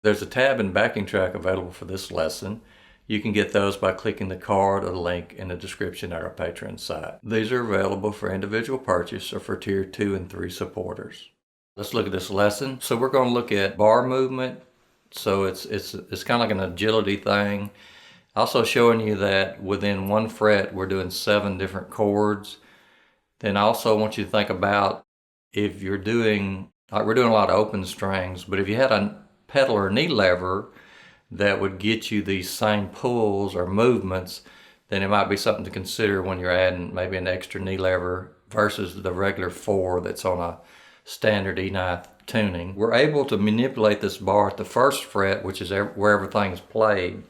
There's a tab and backing track available for this lesson. You can get those by clicking the card or the link in the description at our Patreon site. These are available for individual purchase or for Tier 2 and 3 supporters. Let's look at this lesson. So we're going to look at bar movement. So it's kind of like an agility thing. Also showing you that within one fret we're doing 7 different chords. Then I also want you to think about if you're doing, like we're doing a lot of open strings, but if you had a pedal or knee lever that would get you these same pulls or movements, then it might be something to consider when you're adding maybe an extra knee lever versus the regular 4 that's on a standard E9 tuning. We're able to manipulate this bar at the first fret, which is where everything is played.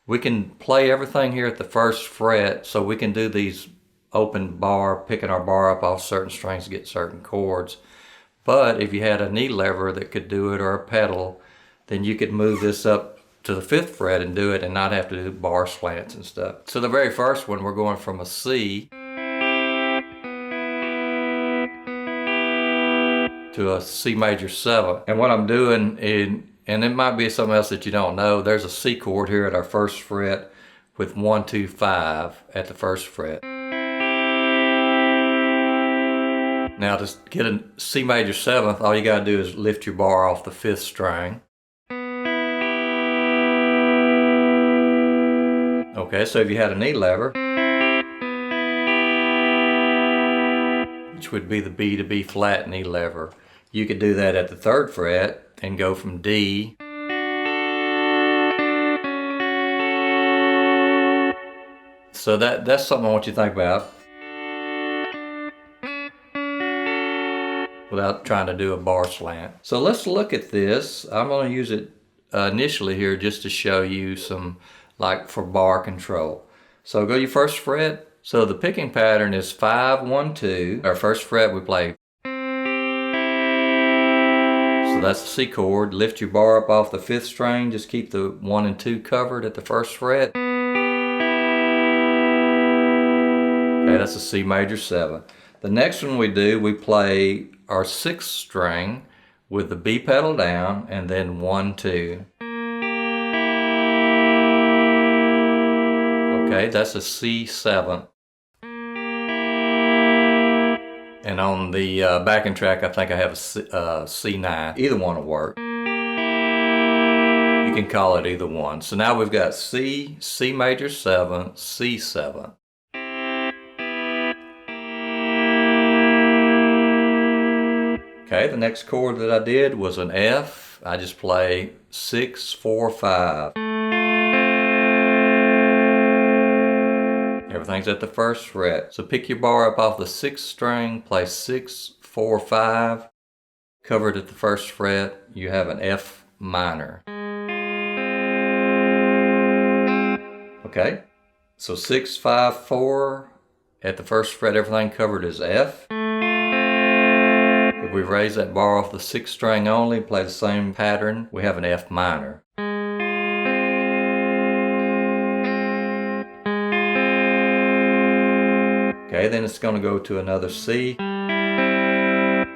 We can play everything here at the first fret, so we can do these open bar, picking our bar up off certain strings to get certain chords. But if you had a knee lever that could do it or a pedal, then you could move this up to the 5th fret and do it and not have to do bar slants and stuff. So the very first one, we're going from a C to a C major 7. And what I'm doing, and it might be something else that you don't know, there's a C chord here at our 1st fret with 1, 2, 5 at the 1st fret. Now to get a C major 7th, all you gotta do is lift your bar off the 5th string. Okay, so if you had a knee lever, which would be the B to B flat knee lever, you could do that at the 3rd fret and go from D so that's something I want you to think about without trying to do a bar slant. So let's look at this. I'm going to use it initially here just to show you some, like for bar control. So go to your 1st fret. So the picking pattern is 5, 1, 2. Our 1st fret we play. So that's the C chord. Lift your bar up off the 5th string. Just keep the 1 and 2 covered at the 1st fret. Okay, that's a C major 7. The next one we do, we play our 6th string with the B pedal down and then 1, 2. Okay, that's a C7. And on the backing track, I think I have a C9. Either one will work. You can call it either one. So now we've got C, C major 7, C7. Okay, the next chord that I did was an F. I just play 6, 4, 5. Everything's at the 1st fret. So pick your bar up off the 6th string, play 6, 4, 5. Covered at the 1st fret, you have an F minor. Okay, so 6, 5, 4. At the 1st fret, everything covered is F. If we raise that bar off the 6th string only, play the same pattern, we have an F minor. Okay, then it's going to go to another C. On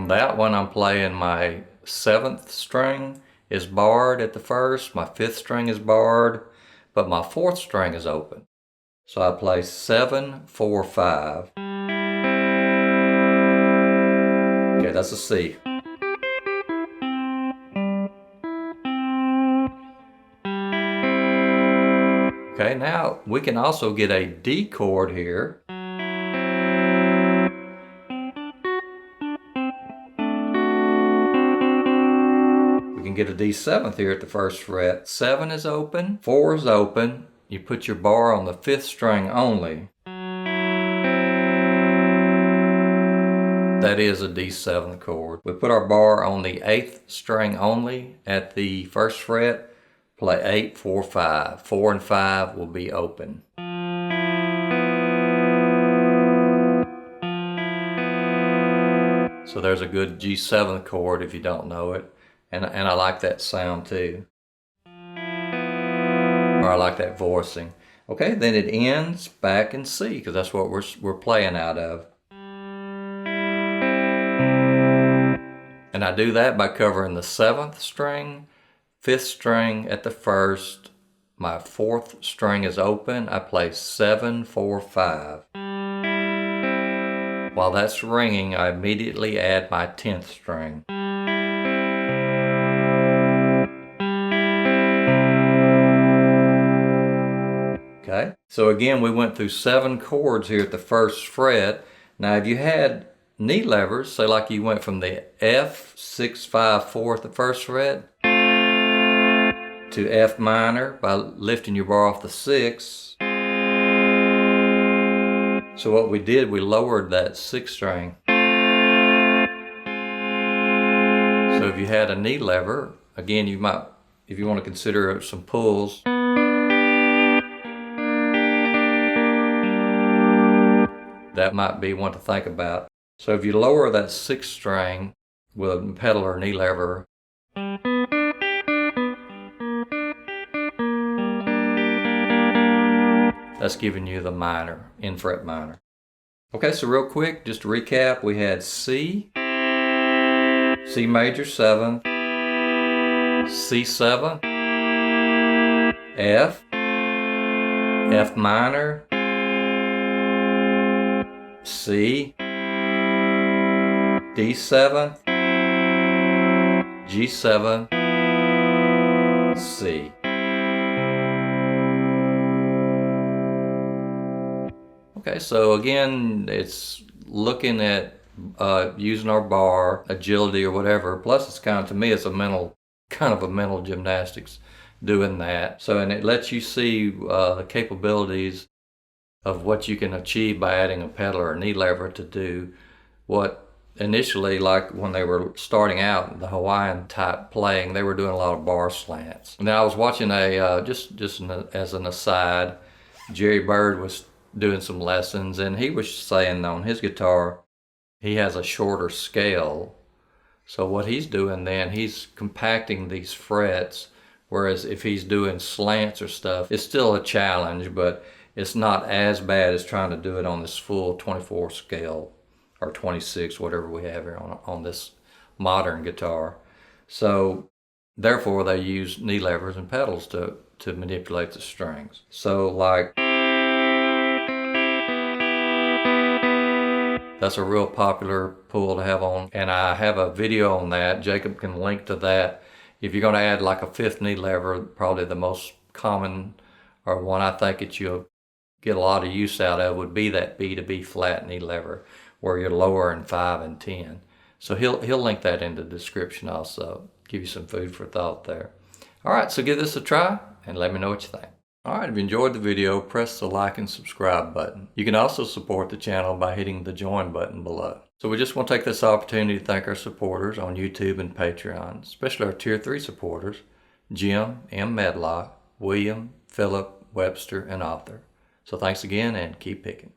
that one, I'm playing my 7th string is barred at the 1st, my 5th string is barred, but my 4th string is open. So I play 7, 4, 5. Okay, that's a C. Okay, now we can also get a D chord here. We can get a D7th here at the 1st fret. 7 is open, 4 is open. You put your bar on the 5th string only. That is a D7 chord. We put our bar on the 8th string only at the 1st fret. Play 8, 4, 5. 4 and 5 will be open. So there's a good G7 chord if you don't know it. And I like that sound too. Or I like that voicing. Okay, then it ends back in C because that's what we're playing out of. And I do that by covering the 7th string, 5th string at the 1st, my 4th string is open, I play 7, 4, 5. While that's ringing, I immediately add my 10th string. Okay, so again we went through 7 chords here at the 1st fret. Now if you had knee levers, say like you went from the F, 6, 5, 4 at the 1st fret to F minor by lifting your bar off the 6. So what we did, we lowered that 6th string. So if you had a knee lever, again you might, if you want to consider some pulls, that might be one to think about. So if you lower that 6th string with a pedal or knee lever, that's giving you the minor, in fret minor. Okay, so real quick, just to recap, we had C, C major 7th, C7, F, F minor, C, D7, G7, C. Okay, so again, it's looking at using our bar, agility or whatever. Plus it's kind of, to me, it's a mental gymnastics doing that. So, and it lets you see the capabilities of what you can achieve by adding a pedal or a knee lever to do what initially, like when they were starting out, the Hawaiian type playing, they were doing a lot of bar slants. Now I was watching as an aside, Jerry Byrd was doing some lessons, and he was saying on his guitar, he has a shorter scale. So what he's doing then, he's compacting these frets, whereas if he's doing slants or stuff, it's still a challenge, but it's not as bad as trying to do it on this full 24 scale or 26, whatever we have here on this modern guitar. So therefore they use knee levers and pedals to manipulate the strings. So like, that's a real popular pull to have on, and I have a video on that. Jacob can link to that. If you're going to add like a 5th knee lever, probably the most common, or one I think that you'll get a lot of use out of, would be that B to B flat knee lever, where you're lowering 5 and 10. So he'll link that in the description also, give you some food for thought there. All right, so give this a try and let me know what you think. All right, if you enjoyed the video, press the like and subscribe button. You can also support the channel by hitting the join button below. So we just want to take this opportunity to thank our supporters on YouTube and Patreon, especially our Tier 3 supporters, Jim, M. Medlock, William, Philip, Webster, and Arthur. So thanks again and keep picking.